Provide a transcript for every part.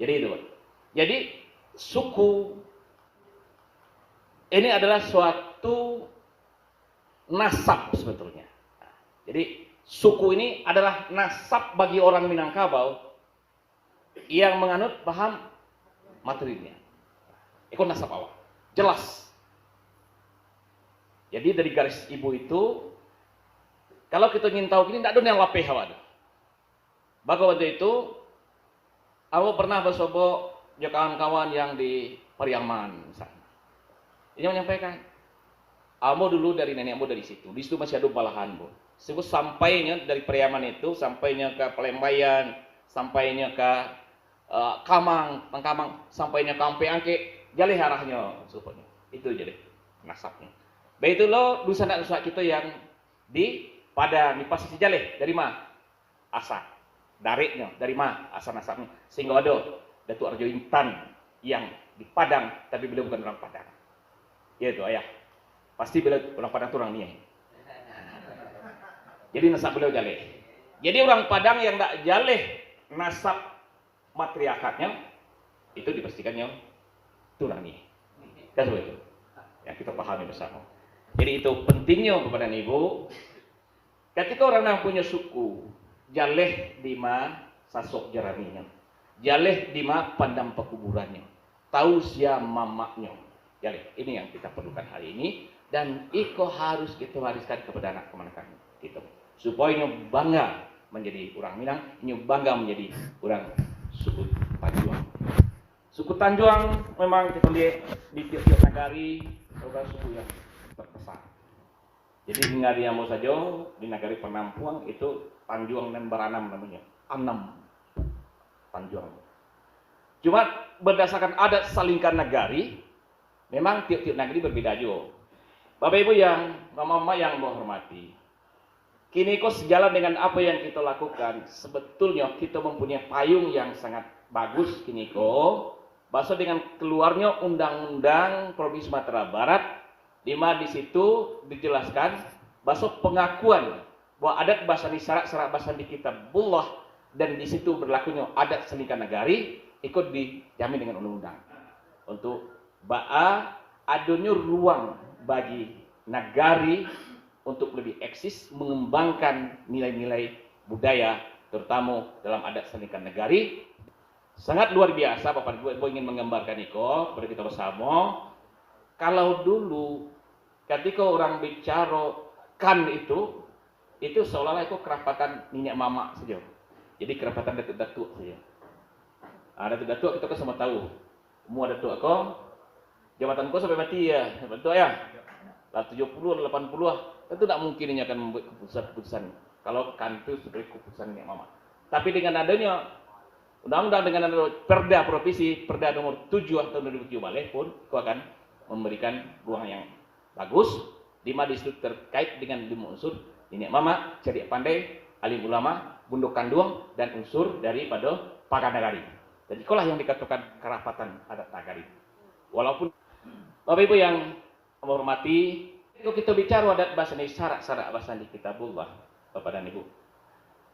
Jadi itu, Pak. Jadi suku ini adalah suatu nasab sebetulnya. Jadi suku ini adalah nasab bagi orang Minangkabau yang menganut paham materinya. Itu nasab awal. Jelas. Jadi dari garis ibu itu, kalau kita ingin tahu ini tidak ada yang lapeh awak. Maka waktu itu, aku pernah bersobo ya kawan-kawan yang di Pariaman misalnya. Ini menyampaikan, Amo dulu dari nenekmu dari situ. Di situ masih ada balahan, Bu. Sebut sampainya dari Pariaman itu, sampainya ke Pelembayan, sampainya ke Kamang, Tangkamang, sampainya ke Ampe Angke, jalih arahnya supaya. Itu jadi nasabnya. Baik itu lo dusa kita yang di Padang, di posisi jalih dari mana? Asa. Dariknya dari mana? Asa nasabnya. Sehingga ada Datuk Arjo Intan yang di Padang, tapi beliau bukan orang Padang. Ya itu ayah. Pasti beliau orang Padang itu orang Niai. Jadi nasab beliau jaleh. Jadi orang Padang yang tak jaleh nasab matriarkatnya itu dipastikannya itu orang Niai. Dan itu yang kita pahami bersama. Jadi itu pentingnya kepada ibu. Ketika orang yang punya suku jaleh di ma sasok jaraminya, jaleh di ma pandam pekuburannya, tahu siapa mamaknya. Jaleh. Ini yang kita perlukan hari ini. Dan iko harus kita wariskan kepada anak keponakan kita supaya bangga menjadi orang Minang, bangga menjadi orang suku Tanjuang. Suku Tanjuang memang kita lihat di tiap-tiap nagari adalah suku yang terbesar. Jadi di nagari yang mau saja di nagari Penampuang itu Tanjuang dan Baranam namanya, 6 Tanjuang. Cuma berdasarkan adat salingkan nagari, memang tiap-tiap nagari berbeda juga. Bapak Ibu yang mama-mama yang menghormati, kini kok sejalan dengan apa yang kita lakukan, sebetulnya kita mempunyai payung yang sangat bagus kini kok. Bahasa dengan keluarnya Undang-Undang Provinsi Sumatera Barat, di mana di situ dijelaskan bahwa pengakuan bahwa adat bahasa di syarat bahasa di Kitabullah dan di situ berlakunya adat selingkan nagari ikut dijamin dengan undang-undang. Untuk adanya ruang bagi nagari untuk lebih eksis mengembangkan nilai-nilai budaya terutama dalam adat selingkan nagari. Sangat luar biasa Bapak Ibu ingin menggambarkan kepada kita bersama. Kalau dulu ketika orang bicara kan itu seolah-olah itu kerapatan nenek mama saja. Jadi kerapatan datuk-datuk saja. Datuk-datuk kita kan sama tahu. Semua datuk aku jabatan kau sampai mati ya, betul ya. 70 80 tentu tidak mungkin ini akan membuat keputusan-keputusan kalau kan itu sebagai keputusan nenek mama. Tapi dengan adanya undang-undang dengan perda provinsi, perda nomor 7 tahun 2007 balik pun kau akan memberikan ruang yang bagus di mana disitu terkait dengan 5 unsur nenek mama, cerdik pandai, alim ulama, bunduk kanduang dan unsur daripada pakan nagari. Dan itulah yang dikatakan kerapatan adat nagari. Walaupun Bapak Ibu yang menghormati, itu kita bicara adat bahasa ini syarat-syarat bahasa di Kitabullah, Bapak dan Ibu.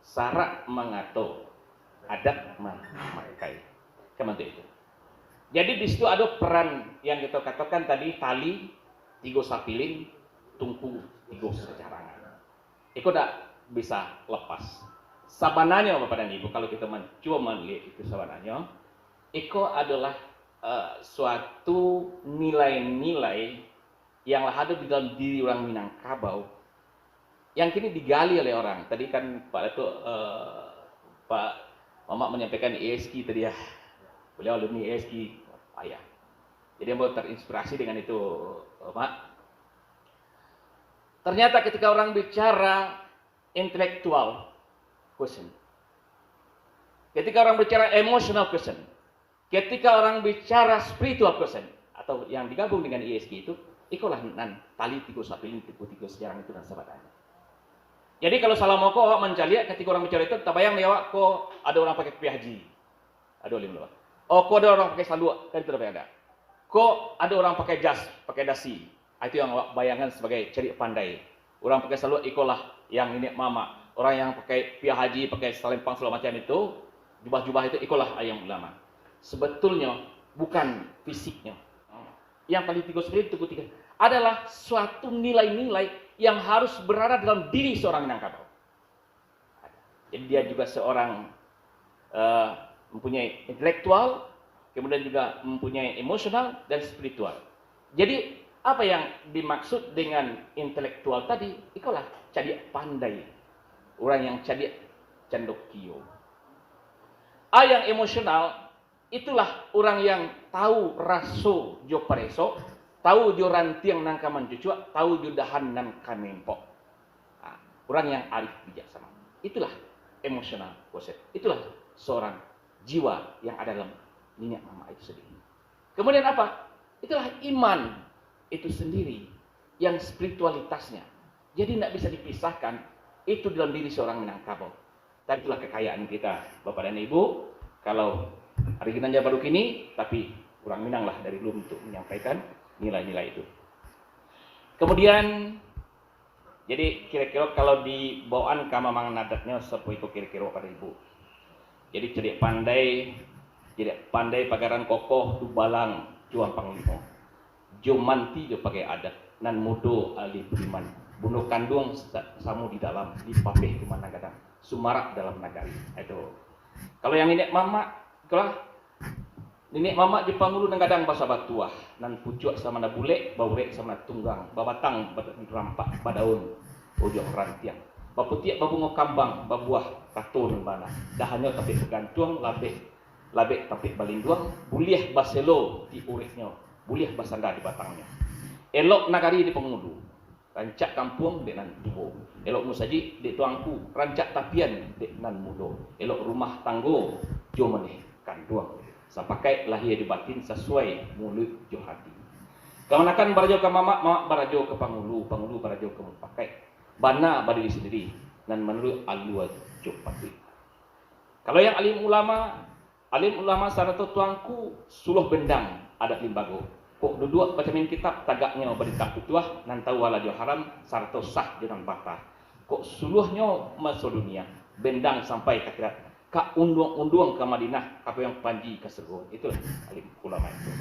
Syarat mengatur, adat memakai. Kemantu itu. Jadi di situ ada peran yang kita katakan tadi tali, tigo sapiling, tungku, tigo secarangan. Itu tidak bisa lepas. Sabananya Bapak dan Ibu, kalau kita mencoba melihat itu sabananya, itu adalah suatu nilai-nilai yang ada di dalam diri orang Minangkabau yang kini digali oleh orang. Tadi kan Pak Datuk Pak Mamak menyampaikan ESG tadi ya. Beliau alumni ESG ayah. Jadi mau terinspirasi dengan itu, Pak. Ternyata ketika orang bicara intelektual quotient, ketika orang bicara emotional quotient, ketika orang bicara spiritual quotient atau yang digabung dengan ESG itu, ikulah nan tali tiga sapiling tiga sejarah itu dan sahabatnya. Jadi kalau salah mau kok mencari ketika orang bicara itu, tak bayang nih awak kok ada orang pakai kopiah haji, ada olim loh. Oh kok ada orang pakai salua, kan itu ada. Kok ada orang pakai jas, pakai dasi, itu yang awak bayangkan sebagai cerdik pandai. Orang pakai salua ikulah yang ini mama. Orang yang pakai kopiah haji, pakai selempang segala macam itu, jubah-jubah itu ikulah ayam ulama. sebetulnya bukan fisiknya. Yang paling tiga adalah suatu nilai-nilai yang harus berada dalam diri seorang Minangkabau. Jadi dia juga seorang mempunyai intelektual, kemudian juga mempunyai emosional dan spiritual. Jadi apa yang dimaksud dengan intelektual tadi? Itulah cadik pandai, orang yang cadik candokio. Yang emosional itulah orang yang tahu raso jo pareso, tahu jo rantiang nang kaman cucua, tahu jo dahan nan kanempok. Orang yang arif bijaksana. Itulah emosional konsep. Itulah seorang jiwa yang ada dalam minyak mama itu sendiri. Kemudian apa? Itulah iman itu sendiri yang spiritualitasnya. Jadi tidak bisa dipisahkan itu dalam diri seorang Minangkabau. Dan itulah kekayaan kita, Bapak dan Ibu. Kalau hari kita baru kini, tapi kurang Minang lah dari dulu untuk menyampaikan nilai-nilai itu. Kemudian, jadi kira-kira kalau di bawaan kamamang nadatnya seperti itu kira-kira pada Ibu. Jadi cedik pandai pagaran kokoh tu balang juang panglima. Jo manti jo pakai adat nan mudo ali beriman. Bunuh kandung samu di dalam di papeh di mana kadang sumarak dalam nagari. Itu. Kalau yang nenek mama, itulah nenek mama di pangulu nang kadang bahasa batuah nan pucuk sama na bule, baurek sama na tunggang, babatang rampak badaun ujung rantiang. Baputiak babungo kambang, babuah katun bana. Dahannya tapi bergantung labek tapi balingguang, buliah baselo di uriknya, buliah basanda di batangnya. Elok nagari di pengulu. Rancak kampung dek nan tubo. Elok musaji dek tuangku. Rancak tapian dek nan mudo. Elok rumah tanggo jo meneh kanduang. Sapakai lahir di batin sesuai mulut jo hati. Kamanakan barajo ke mama barajo ke pangulu barajo ke pakai. Bana berdiri sendiri dan menurut alua jo patui. Kalau yang alim ulama sarato tuangku suluh bendang adat limbago. Kok duduk baca main kitab tagaknya berita putuah nan tahu wala jo haram sarto sah jangan bata. Kok suluhnya masuk dunia bendang sampai ke akhirat. Ka undung-undung ke Madinah apa yang panji ke Sergo. Itulah alim ulama itu.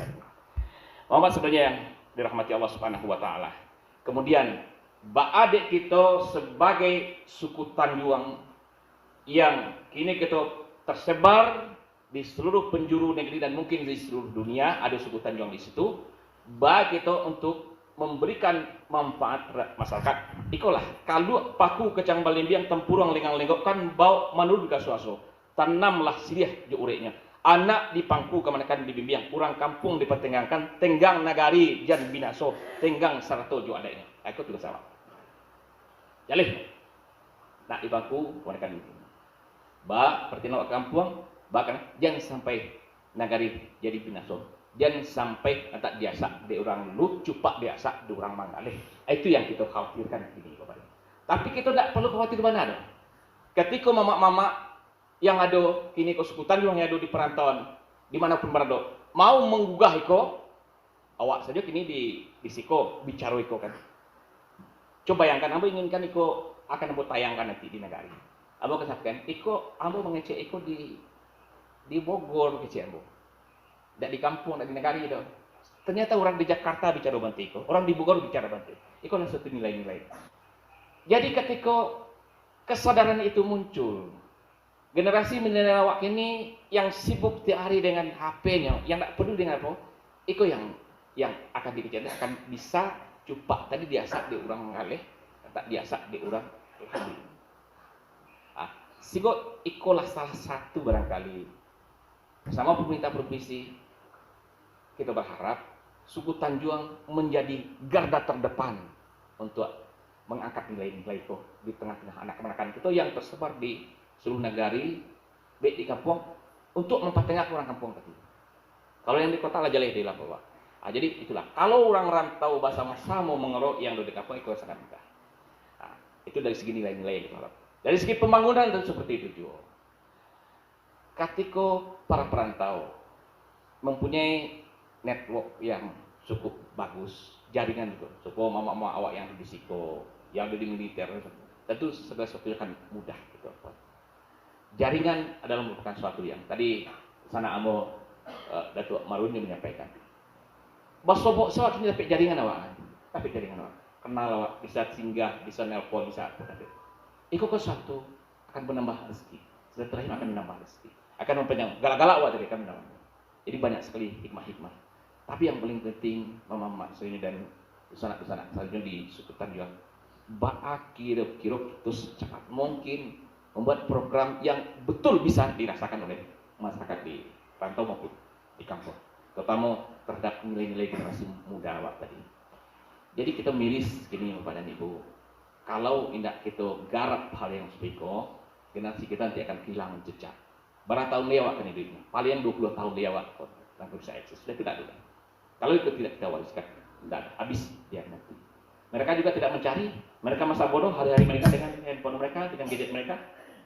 Muhammad sebenarnya yang dirahmati Allah Subhanahu wa taala. Kemudian baadik kita sebagai suku Tanjuang yang kini kita tersebar di seluruh penjuru negeri dan mungkin di seluruh dunia ada suku Tanjuang di situ. Bagi kita untuk memberikan manfaat masyarakat. Ikolah kalau paku kecang balimbiang tempurang lengang-lenggok kan bau manur ke suaso. Tanamlah siriah jo ureknya. Anak di pangku kemanakan di bimbing, kurang kampung dipertenggangkan, tenggang nagari jan binaso, tenggang sarato jo adanya. Aku juga salah. Jalih. Nak di pangku kemanakan di bimbing. Ba pertindak kampung bahkan jangan sampai nagari jadi binaso. Jangan sampai tak biasa di orang lu cupak biasa di orang mangaleh. Itu yang kita khawatirkan ini Bapak. Tapi kita tidak perlu khawatir mana dong. Ketika mama-mama yang ada kini ke suku Tanjuang yang ada di perantauan dimanapun berada mau menggugah iko, awak saja kini di siko bicara iko kan. Coba bayangkan, ambo inginkan iko akan ambo tayangkan nanti di negara. Ambo kesahkan, iko ambo mengecek iko di Bogor kecil ambo. Tidak di kampung, tidak di negara itu. Ternyata orang di Jakarta bicara bantai iko, orang di Bogor bicara bantai. Iko adalah satu nilai-nilai. Jadi ketika kesadaran itu muncul, generasi milenial awak ini yang sibuk tiap hari dengan HP-nya, yang tak peduli dengan apa, itu yang akan dikejar, akan bisa cupak tadi biasa di orang mengalih, tak biasa di orang hamil. Sigot ikolah salah satu barangkali bersama pemerintah provinsi kita berharap suku Tanjuang menjadi garda terdepan untuk mengangkat nilai-nilai itu di tengah-tengah anak-anakan kita yang tersebar di seluruh negari, baik di kampung, untuk mempertengahkan orang kampung tadi. Kalau yang di kota lah jaleh di Lampau. Jadi itulah. Kalau orang rantau bahasa sama mengerok yang di kampung itu sangat mudah. Itu dari segi nilai-nilai yang kita. Dari segi pembangunan tentu seperti itu juga. Ketika para perantau mempunyai network yang cukup bagus, jaringan juga. Supaya mama-mama awak yang di siko, yang di militer, tentu segala sesuatu akan mudah gitu. Jaringan adalah merupakan suatu yang tadi sana amo Datuk Maruni menyampaikan. Basobok sawat ini dapat jaringan awak. Dapat jaringan awak. Kenal awak, bisa singgah, bisa nelpon, bisa apa. Iko ke satu akan menambah rezeki. Silaturahim akan menambah rezeki. Akan memperpanjang. Galak-galak awak tadi akan menambah. Jadi banyak sekali hikmah-hikmah. Tapi yang paling penting, Mama Mak ini dan sanak-sanak selanjutnya di Sukutan juga, kira-kira itu secepat mungkin membuat program yang betul bisa dirasakan oleh masyarakat di rantau maupun di kampung, terutama terhadap nilai-nilai generasi muda awak tadi. Jadi kita miris gini Bapak dan Ibu, kalau tidak kita garap hal yang sepiko, generasi kita nanti akan kehilangan jejak. Berapa tahun lewat kan hidupnya? Paling 20 tahun lewat kok, tanpa bisa eksis. Sudah tidak ada. Kalau itu tidak kita wariskan, tidak ada. Habis dia nanti. Mereka juga tidak mencari. Mereka masa bodoh hari-hari mereka dengan handphone mereka, dengan gadget mereka.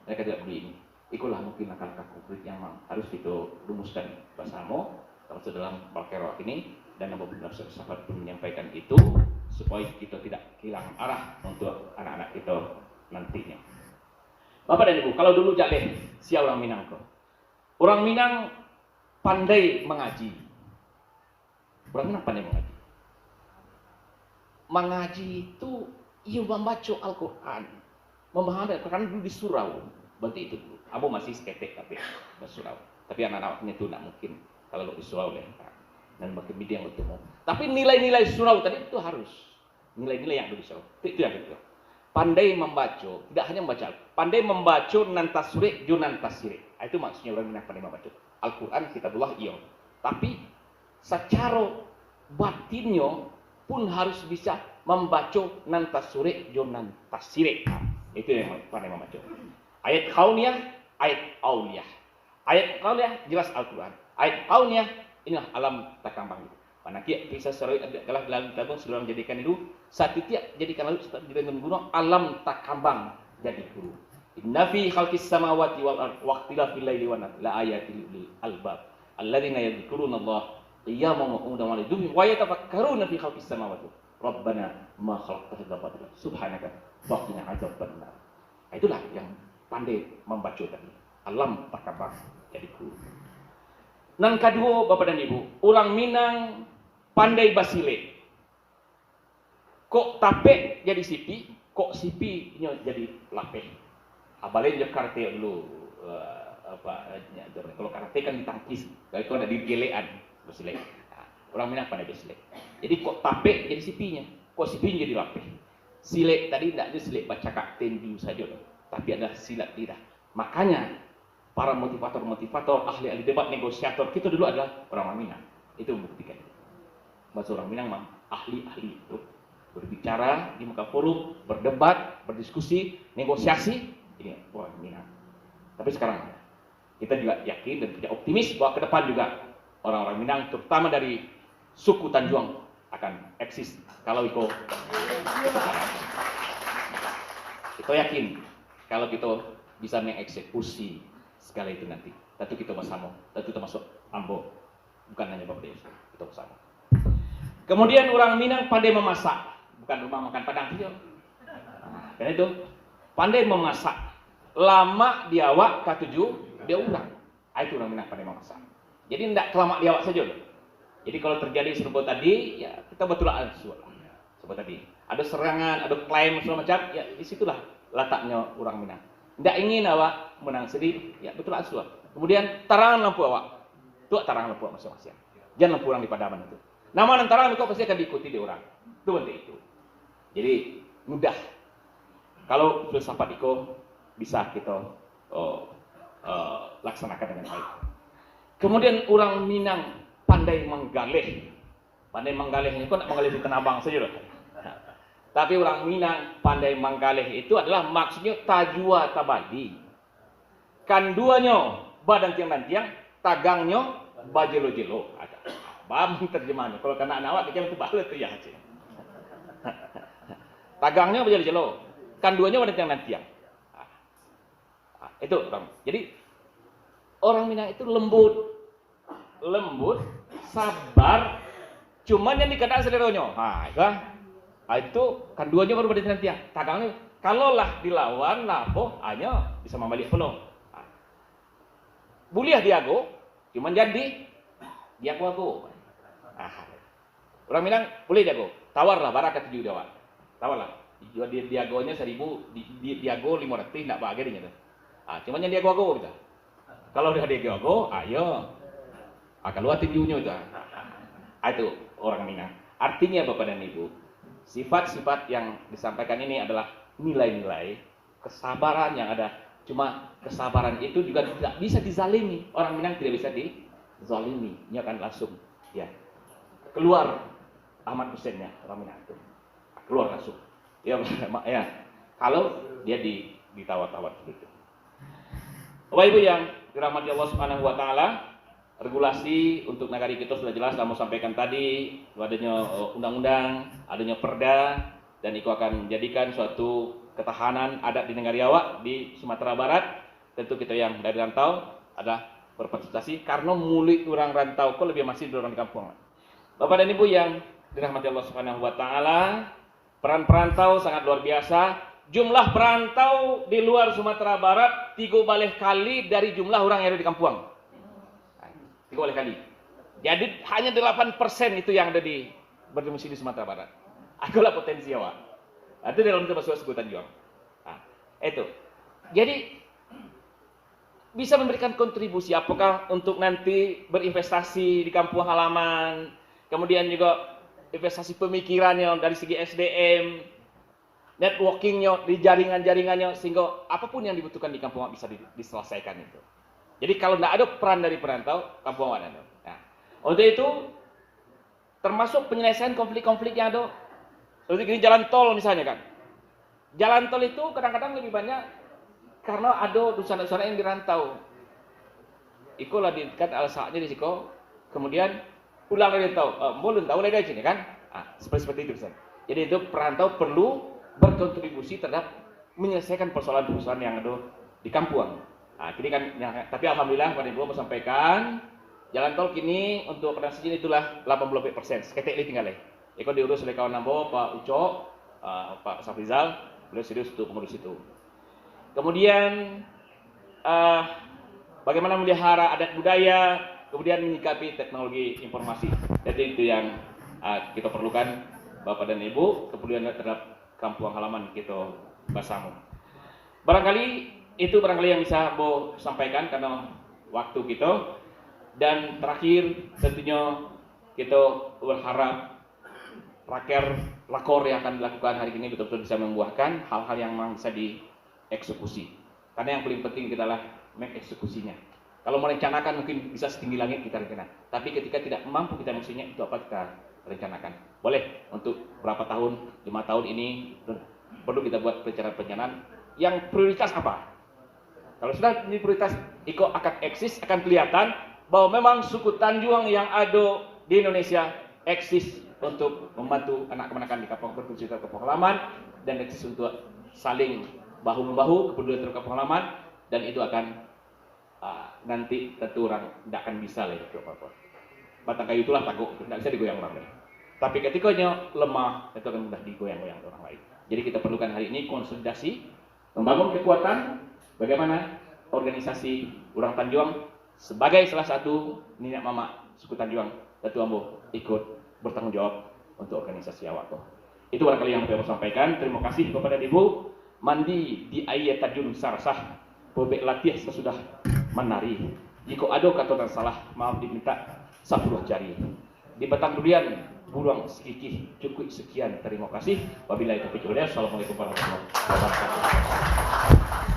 Mereka tidak beli ini. Itulah mungkin langkah-langkah konkret yang harus kita rumuskan bersama termasuk dalam Balkerok ini, dan beberapa sahabat pun menyampaikan itu supaya kita tidak kehilangan arah untuk anak-anak kita nantinya. Bapak dan Ibu, kalau dulu jaleh sia orang Minang kok. Orang Minang pandai mengaji. Orang Minang pandai mengaji. Mengaji itu ia membaca Al-Quran, memahami Al-Quran dulu di surau. Berarti itu dulu. Abu masih sketek tapi di surau. Tapi anak-anaknya itu tidak mungkin kalau di surau deh. Dan bagi media yang bertemu. Tapi nilai-nilai surau tadi itu harus. Nilai-nilai yang ada di surau. Itu yang itu. Pandai membaca, tidak hanya membaca. Pandai membaca nantasure junan tasire. Itu maksudnya orang Minang pandai membaca. Al-Quran kitabullah iya. Tapi secara batinnya pun harus bisa membaca nantasure junan tasire. Itu yang pandai membaca. Ayat kauniyah, ayat auliyah. Ayat kauniyah jelas Al-Quran. Ayat kauniyah inilah alam takambang. Panakia kisah serai adalah dalam tabung sebelum menjadikan itu satu tiap jadikan lalu dengan guna alam takambang jadi guru. Inna fi khalqis samawati wal ardi wa ikhtilafil laili wan nahari la ayatin lil albab alladzina yadhkuruna Allah qiyaman wa qu'udan wa quduman wa yatafakkaruna fi khalqis samawati rabbana ma khalaqta hadza batila subhanaka faqina adzabannar. Itulah yang pandai membaca tadi. Alam takambang jadi guru. Nang kedua Bapak dan Ibu, orang Minang pandai basile. Kok tape jadi sipi, kok sipi jadi lapeh. Abalin je karate dulu kalau karate kan ditangkis, kalau ada di gelean basile. Nah, orang Minang pandai basile. Jadi kok tape jadi sipinya, kok sipinya jadi lapeh. Silet tadi tidak ada silet baca tendu saja, tapi ada silat lidah. Makanya para motivator-motivator, ahli-ahli debat, negosiator kita dulu adalah orang Minang. Itu membuktikan. Bahasa orang Minang memang ahli-ahli itu berbicara di muka forum, berdebat, berdiskusi, negosiasi. Ini orang Minang. Tapi sekarang kita juga yakin dan punya optimis bahwa ke depan juga orang-orang Minang, terutama dari suku Tanjuang, akan eksis. Kalau itu kita yakin kalau kita bisa mengeksekusi segala itu nanti. Tentu kita bersama, tentu termasuk Ambo. Bukan hanya Bapak Desa, kita bersama. Kemudian orang Minang pandai memasak. Bukan rumah makan Padang saja. Nah, karena itu pandai memasak. Lama di awak ketujuh, dia ulang. Itu orang Minang pandai memasak. Jadi tidak kelamak di awak saja. Jadi kalau terjadi serupa tadi, ya kita betul seperti tadi. Ada serangan, ada klaim segala macam, ya disitulah letaknya orang Minang. Tidak ingin awak menang sendiri, ya betul asal. Kemudian tarangan lampu awak, tu tarangan lampu awak masing-masing. Jangan lampu orang di padaman itu. Nama dan tarangan itu pasti akan diikuti di orang. Itu penting itu. Jadi mudah. Kalau filsafat itu bisa kita laksanakan dengan baik. Kemudian orang Minang pandai menggalih. Pandai menggalihnya kok nak menggalih di Tanah Abang saja loh. Tapi orang Minang pandai menggalih itu adalah maksudnya tajua tabadi. Kanduanya badan tiang dan tiang, tagangnya bajelo-jelo. Ada. Bam terjemahannya. Kalau kena anak awak macam itu balet tu ya. Tagangnya bajelo-jelo, kanduanya badan tiang dan tiang. Itu orang. Jadi orang Minang itu lembut, sabar. Cuman yang dikatakan sederhana. Itu kan duanya baru pada tiang. Tagangnya kalaulah dilawan lapo hanya bisa membalik penuh. Buliah diago cuman jadi Diago. Orang Minang boleh diago. Tawarlah barang kata juga Jawa. Tawarlah. Jual dia diagonya 1000, diago 500 enggak bahagia dia. Cuman yang diago kita. Kalau dia diago, ayo. Keluar tinjunya itu. Itu orang Minang. Artinya Bapak dan Ibu, sifat-sifat yang disampaikan ini adalah nilai-nilai kesabaran yang ada. Cuma kesabaran itu juga tidak bisa dizalimi. Orang Minang tidak bisa dizalimi. Ini akan langsung ya keluar Ahmad Husainnya orang Minang itu. Keluar langsung. Ya, kalau dia ditawar-tawar begitu. Bapak Ibu yang dirahmati Allah Subhanahu wa taala, regulasi untuk negara kita sudah jelas kamu sampaikan tadi, adanya undang-undang, adanya perda, dan itu akan menjadikan suatu ketahanan adat di negara Jawa di Sumatera Barat. Tentu kita yang dari rantau adalah berpartisipasi karena mulik orang rantau kok lebih masih orang di kampung. Bapak dan Ibu yang dirahmati Allah Subhanahu wa taala, peran perantau sangat luar biasa. Jumlah perantau di luar Sumatera Barat 3 kali dari jumlah orang yang ada di kampung. 3 kali. Jadi hanya 8% itu yang ada di berdomisili di Sumatera Barat. Itulah potensi Jawa. Itu dalam termasuk sebutan juang. Itu. Jadi bisa memberikan kontribusi apakah untuk nanti berinvestasi di kampung halaman, kemudian juga investasi pemikirannya dari segi SDM, networkingnya di jaringan-jaringannya, sehingga apapun yang dibutuhkan di kampung bisa diselesaikan itu. Jadi kalau tidak ada peran dari perantau, kampung ada. Nah, untuk itu termasuk penyelesaian konflik-konflik yang ada. Seperti ini jalan tol misalnya kan. Jalan tol itu kadang-kadang lebih banyak karena ada dusun-dusun yang dirantau. Ikulah diikat alasannya di siko, kemudian pulang dari tahu, belum tahu lagi dari sini kan. Seperti itu misalnya. Jadi itu perantau perlu berkontribusi terhadap menyelesaikan persoalan-persoalan yang ada di kampung. Jadi kan, tapi alhamdulillah Pak Ibu mau sampaikan jalan tol kini untuk transaksi itulah 80%. Seketik ini tinggal. Iko diurus oleh kawan Nambo, Pak Uco, Pak Safrizal, beliau serius untuk mengurus itu. Kemudian bagaimana memelihara adat budaya, kemudian menyikapi teknologi informasi. Jadi itu yang kita perlukan Bapak dan Ibu, kemudian terhadap kampung halaman kita bersama. Barangkali itu yang bisa Bo sampaikan karena waktu kita. Dan terakhir tentunya kita berharap lakor yang akan dilakukan hari ini betul-betul bisa membuahkan hal-hal yang memang bisa dieksekusi. Karena yang paling penting kita adalah mengeksekusinya. Kalau merencanakan mungkin bisa setinggi langit kita rencanakan. Tapi ketika tidak mampu kita mestinya itu apa kita rencanakan. Boleh untuk berapa tahun, 5 tahun ini perlu kita buat perencanaan yang prioritas apa. Kalau sudah ini prioritas, Iko akan eksis, akan kelihatan bahwa memang suku Tanjuang yang ada di Indonesia eksis untuk membantu anak kemenakan di kampung berfungsi ke kampung halaman dan eksis untuk saling bahu-membahu kepedulian terhadap kampung halaman, dan itu akan nanti tentu orang tidak akan bisa lagi apa-apa. Batang kayu itulah tangguh, tidak bisa digoyang orang lain. Tapi ketika lemah, itu akan mudah digoyang-goyang orang lain. Jadi kita perlukan hari ini konsolidasi, membangun kekuatan, bagaimana organisasi orang Tanjuang sebagai salah satu nenek mama suku Tanjuang, tentu ambo ikut bertanggung jawab untuk organisasi awak. Itu barangkali yang saya mau sampaikan. Terima kasih kepada Ibu. Mandi di air tajun sarasah, bebek latih sesudah menari. Jika ada kata dan salah, maaf diminta 10 jari. Di batang durian buruang sekikih, cukup sekian. Terima kasih. Wabillahi taufiq wal hidayah. Assalamualaikum warahmatullahi wabarakatuh.